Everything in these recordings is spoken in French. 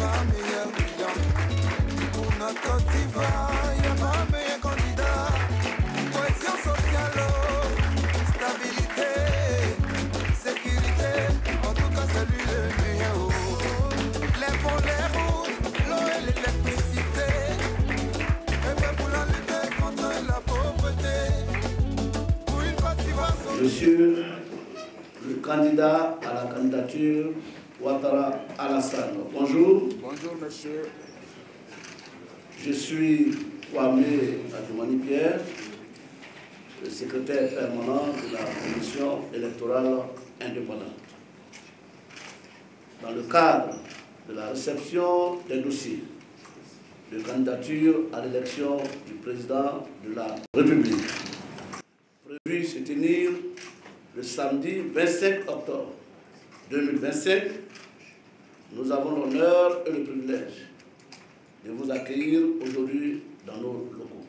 pas meilleur client. Pour notre Côte d'Ivoire, il n'y a pas meilleur candidat. Cohésion sociale, stabilité, sécurité, en tout cas c'est lui le meilleur. Les ponts, les routes, l'eau et l'électricité, et fait pour la lutte contre la pauvreté. Pour une Côte d'Ivoire sociale. Monsieur le candidat à la candidature Ouattara Alassane. Bonjour. Bonjour, monsieur. Je suis Kwame Adjoumani-Pierre, le secrétaire permanent de la Commission électorale indépendante. Dans le cadre de la réception des dossiers de candidature à l'élection du président de la République, prévu se tenir le samedi 25 octobre 2025, nous avons l'honneur et le privilège de vous accueillir aujourd'hui dans nos locaux.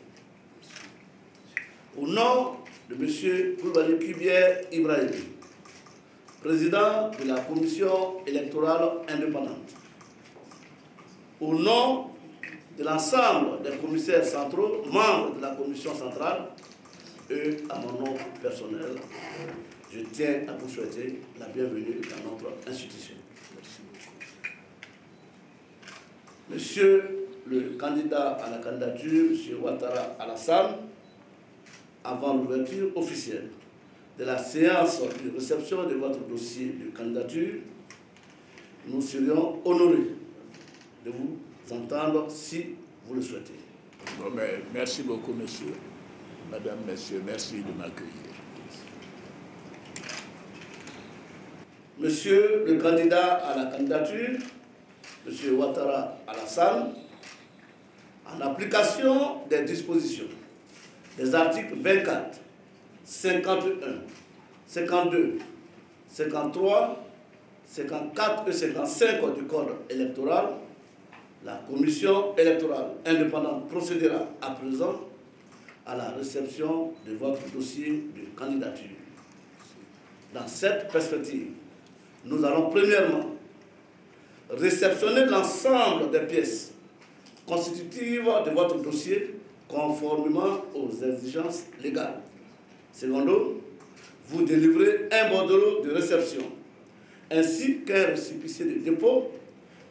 Au nom de M. Koulibaly Kubier Ibrahim, président de la Commission électorale indépendante, au nom de l'ensemble des commissaires centraux, membres de la Commission centrale, et à mon nom personnel, je tiens à vous souhaiter la bienvenue dans notre institution. Monsieur le candidat à la candidature, M. Ouattara Alassane, avant l'ouverture officielle de la séance de réception de votre dossier de candidature, nous serions honorés de vous entendre si vous le souhaitez. Bon, mais merci beaucoup, monsieur. Madame, messieurs, merci de m'accueillir. Monsieur le candidat à la candidature, M. Ouattara Alassane, en application des dispositions des articles 24, 51, 52, 53, 54 et 55 du Code électoral, la Commission électorale indépendante procédera à présent à la réception de votre dossier de candidature. Dans cette perspective, nous allons premièrement réceptionner l'ensemble des pièces constitutives de votre dossier conformément aux exigences légales. Secondo, vous délivrez un bordereau de réception ainsi qu'un récépissé de dépôt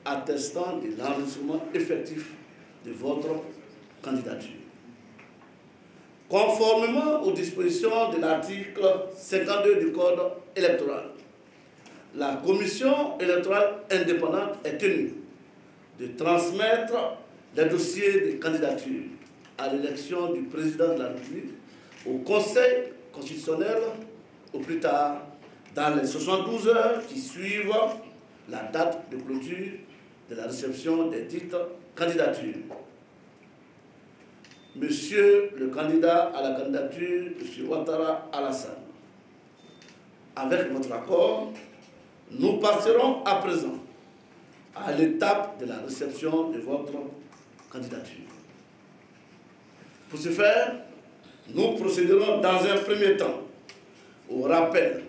attestant de l'enregistrement effectif de votre candidature. Conformément aux dispositions de l'article 52 du Code électoral, la Commission électorale indépendante est tenue de transmettre les dossiers de candidature à l'élection du président de la République au Conseil constitutionnel au plus tard dans les 72 heures qui suivent la date de clôture de la réception des dites candidatures. Monsieur le candidat à la candidature, M. Ouattara Alassane, avec votre accord, nous passerons à présent à l'étape de la réception de votre candidature. Pour ce faire, nous procéderons dans un premier temps au rappel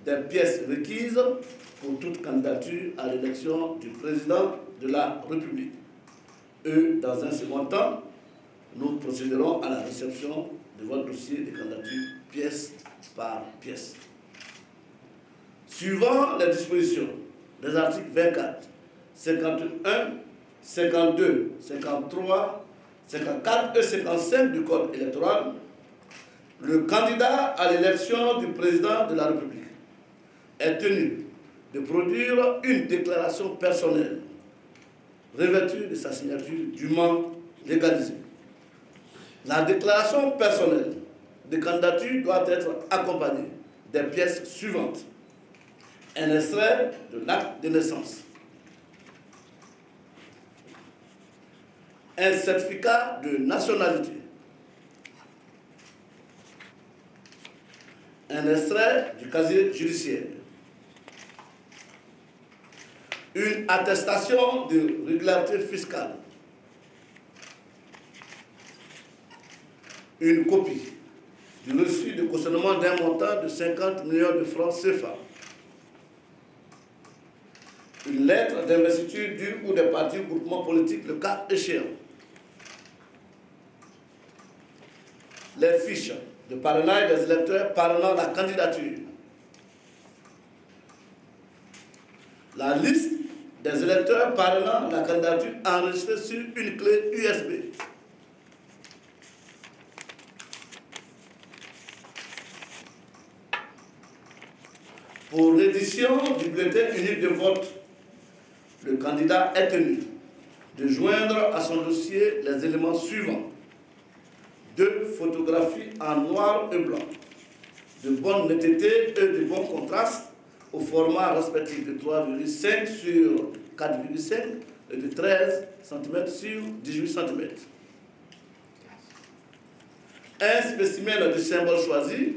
des pièces requises pour toute candidature à l'élection du président de la République. Et dans un second temps, nous procéderons à la réception de votre dossier de candidature pièce par pièce. Suivant les dispositions des articles 24, 51, 52, 53, 54 et 55 du Code électoral, le candidat à l'élection du président de la République est tenu de produire une déclaration personnelle revêtue de sa signature dûment légalisée. La déclaration personnelle de candidature doit être accompagnée des pièces suivantes. Un extrait de l'acte de naissance, un certificat de nationalité, un extrait du casier judiciaire, une attestation de régularité fiscale, une copie du reçu de cautionnement d'un montant de 50 millions de francs CFA, une lettre d'investiture du ou des partis ou groupements politiques, le cas échéant. Les fiches de parrainage des électeurs parrainant la candidature. La liste des électeurs parrainant la candidature enregistrée sur une clé USB. Pour l'édition du bulletin unique de vote, le candidat est tenu de joindre à son dossier les éléments suivants. 2 photographies en noir et blanc, de bonne netteté et de bon contraste, au format respectif de 3,5 sur 4,5 et de 13 cm sur 18 cm. Un spécimen du symbole choisi,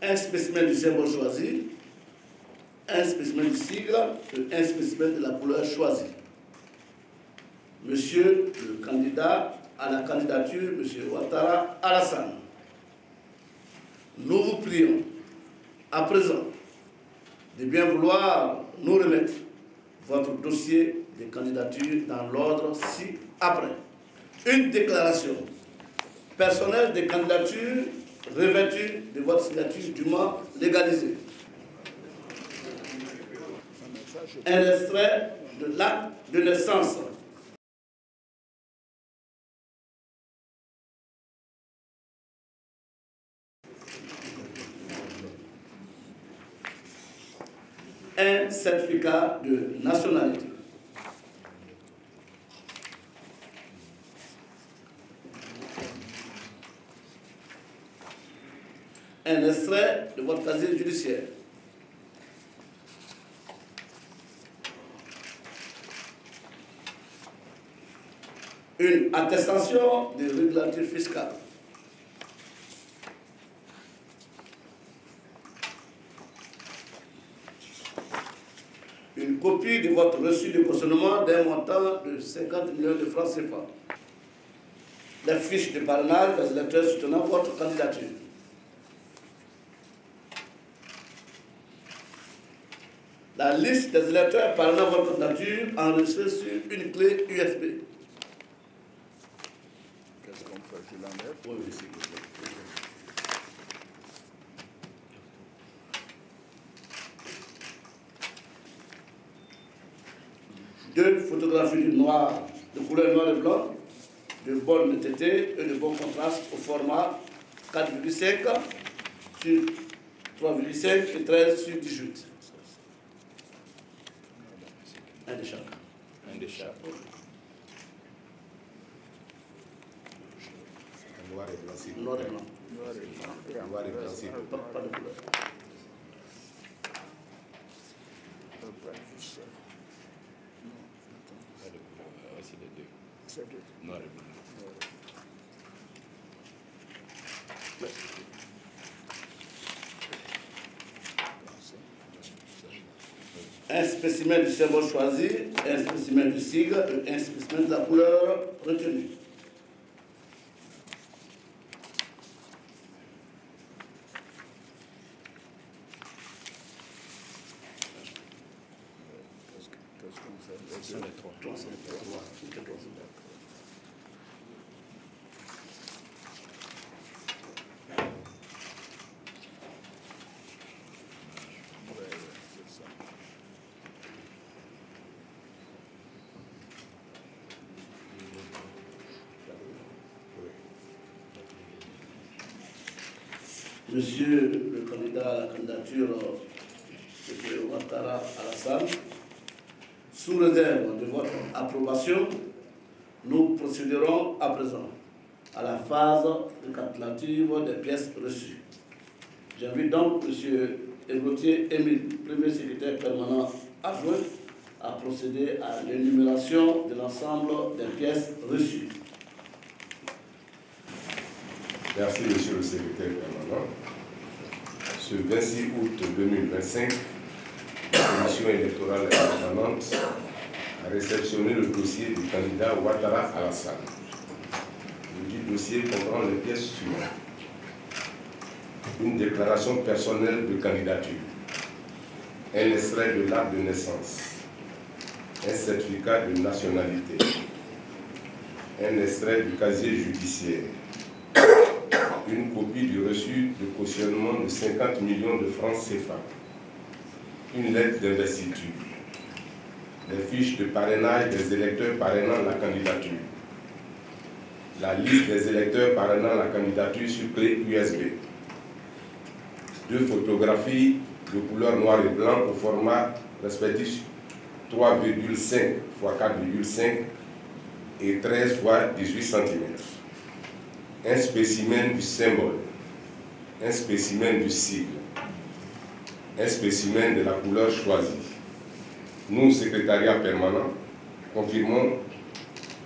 un spécimen du symbole choisi, un spécimen du sigle et un spécimen de la couleur choisie. Monsieur le candidat à la candidature, M. Ouattara Alassane, nous vous prions à présent de bien vouloir nous remettre votre dossier de candidature dans l'ordre ci-après. Une déclaration personnelle de candidature revêtue de votre signature dûment légalisée. Un extrait de l'acte de naissance. Un certificat de nationalité. Un extrait de votre casier judiciaire. Une attestation de régularité fiscale. Une copie de votre reçu de cautionnement d'un montant de 50 millions de francs CFA. Les fiches de parrainage des électeurs soutenant votre candidature. La liste des électeurs parrainant votre candidature enregistrée sur une clé USB. Qu'est-ce qu'on fait? Je l'enlève? Oui, s'il vous plaît. 2 photographies de couleur noir et blanc, de bonne netteté et de bon contraste au format 4,5 sur 3,5 et 13 sur 18. Un de chaque. Un de chaque. Noir et blanc, s'il vous Noir et plaît. blanc. Noir et blanc, s'il vous plaît. Pas de couleur. Juste ça. Non, attends. Pas de couleur. C'est les deux. C'est deux. Noir et blanc. Un spécimen du symbole choisi, un spécimen du sigle et un spécimen de la couleur retenue. Qu'est-ce qu'on fait? Ce sont les trois. Ouais, c'est ça. Monsieur le candidat à la candidature, M. Ouattara Alassane, sous réserve de votre approbation, nous procéderons à présent à la phase récapitulative des pièces reçues. J'invite donc M. Égotier Émile, premier secrétaire permanent adjoint, à procéder à l'énumération de l'ensemble des pièces reçues. Merci, monsieur le secrétaire permanent. Ce 26 août 2025, la commission électorale indépendante a réceptionné le dossier du candidat Ouattara Alassane. Le dit dossier comprend les pièces suivantes. Une déclaration personnelle de candidature, un extrait de l'acte de naissance, un certificat de nationalité, un extrait du casier judiciaire, une copie du reçu de cautionnement de 50 millions de francs CFA, une lettre d'investiture, les fiches de parrainage des électeurs parrainant la candidature, la liste des électeurs parrainant la candidature sur clé USB, 2 photographies de couleur noir et blanc au format respectif 3,5 x 4,5 et 13 x 18 cm. Un spécimen du symbole, un spécimen du sigle, un spécimen de la couleur choisie. Nous, secrétariat permanent, confirmons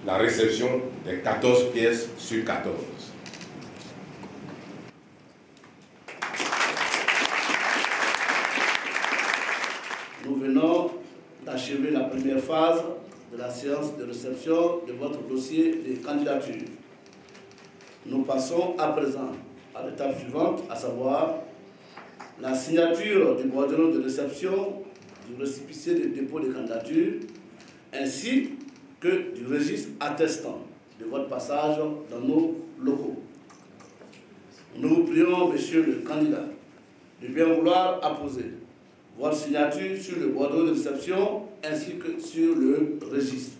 la réception des 14 pièces sur 14. Nous venons d'achever la première phase de la séance de réception de votre dossier de candidature. Nous passons à présent à l'étape suivante, à savoir la signature du bordereau de réception du récépissé de dépôt de candidature ainsi que du registre attestant de votre passage dans nos locaux. Nous vous prions, monsieur le candidat, de bien vouloir apposer votre signature sur le bordereau de réception ainsi que sur le registre.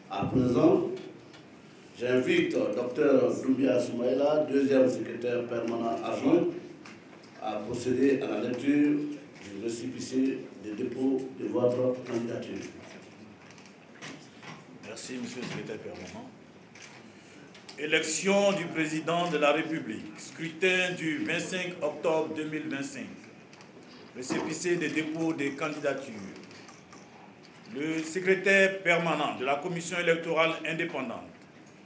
À présent, j'invite Dr Doumbia Soumaïla, deuxième secrétaire permanent adjoint, à procéder à la lecture du récépissé de dépôt de votre candidature. Merci, monsieur le secrétaire permanent. Élection du président de la République, scrutin du 25 octobre 2025, récépissé de dépôt des candidatures. Le secrétaire permanent de la commission électorale indépendante,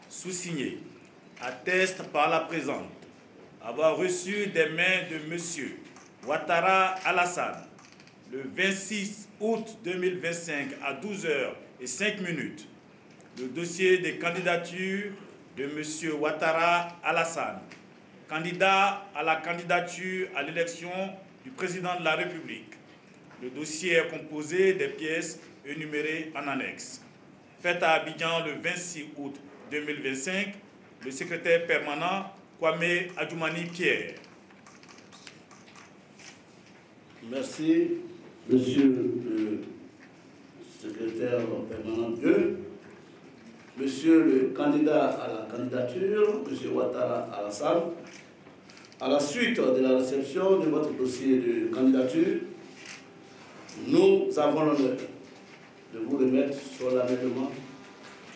sous-signé, atteste par la présente avoir reçu des mains de M. Ouattara Alassane le 26 août 2025 à 12h05 le dossier des candidatures de M. Ouattara Alassane, candidat à la candidature à l'élection du président de la République. Le dossier est composé des pièces énumérées en annexe. Fait à Abidjan le 26 août 2025, le secrétaire permanent Kwame Adjoumani Pierre. Merci, monsieur le secrétaire permanent 2. Monsieur le candidat à la candidature, monsieur Ouattara Alassane, à la suite de la réception de votre dossier de candidature, nous avons l'honneur de vous remettre solennellement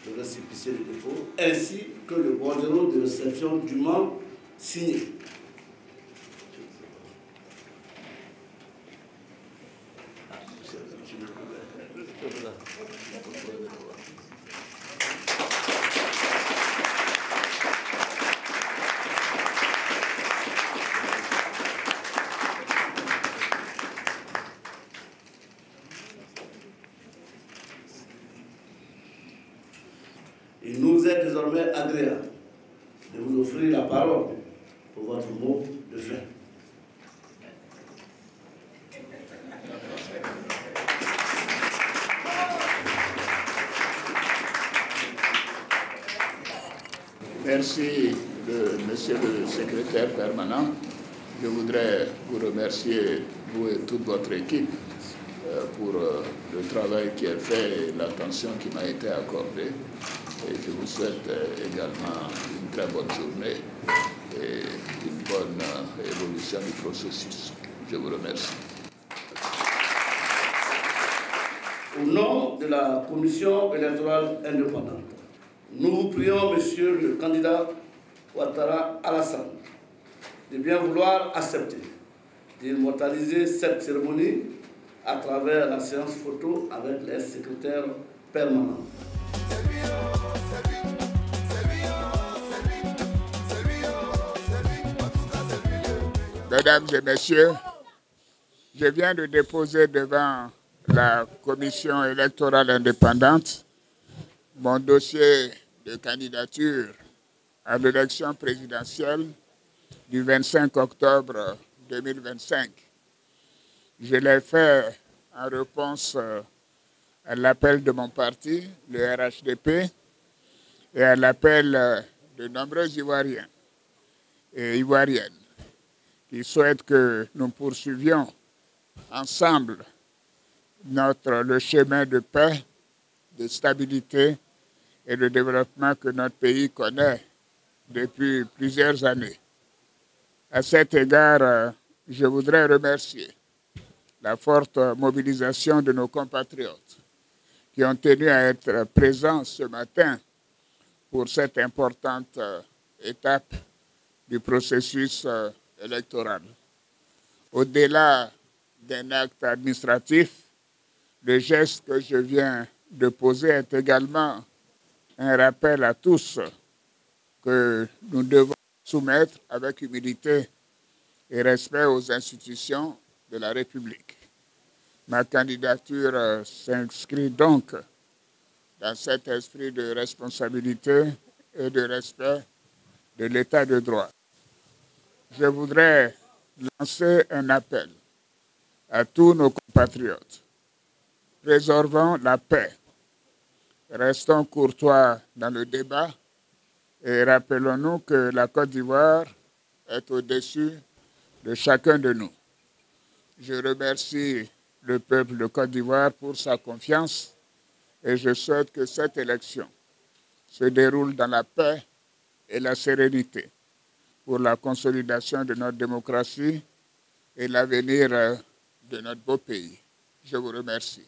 le récépissé de dépôt ainsi que le bordereau de réception dûment signé. Il nous est désormais agréable de vous offrir la parole pour votre mot de fin. Merci, monsieur le secrétaire permanent. Je voudrais vous remercier, vous et toute votre équipe, pour le travail qui est fait et l'attention qui m'a été accordée. Et je vous souhaite également une très bonne journée et une bonne évolution du processus. Je vous remercie. Au nom de la Commission électorale indépendante, nous vous prions, monsieur le candidat Ouattara Alassane, de bien vouloir accepter d'immortaliser cette cérémonie à travers la séance photo avec les secrétaires permanents. Mesdames et messieurs, je viens de déposer devant la Commission électorale indépendante mon dossier de candidature à l'élection présidentielle du 25 octobre 2025. Je l'ai fait en réponse à l'appel de mon parti, le RHDP, et à l'appel de nombreux Ivoiriens et Ivoiriennes qui souhaitent que nous poursuivions ensemble le chemin de paix, de stabilité et de développement que notre pays connaît depuis plusieurs années. À cet égard, je voudrais remercier la forte mobilisation de nos compatriotes qui ont tenu à être présents ce matin pour cette importante étape du processus électoral. Au-delà d'un acte administratif, le geste que je viens de poser est également un rappel à tous que nous devons soumettre avec humilité et respect aux institutions de la République. Ma candidature s'inscrit donc dans cet esprit de responsabilité et de respect de l'État de droit. Je voudrais lancer un appel à tous nos compatriotes. Préservons la paix. Restons courtois dans le débat et rappelons-nous que la Côte d'Ivoire est au-dessus de chacun de nous. Je remercie le peuple de Côte d'Ivoire pour sa confiance et je souhaite que cette élection se déroule dans la paix et la sérénité pour la consolidation de notre démocratie et l'avenir de notre beau pays. Je vous remercie.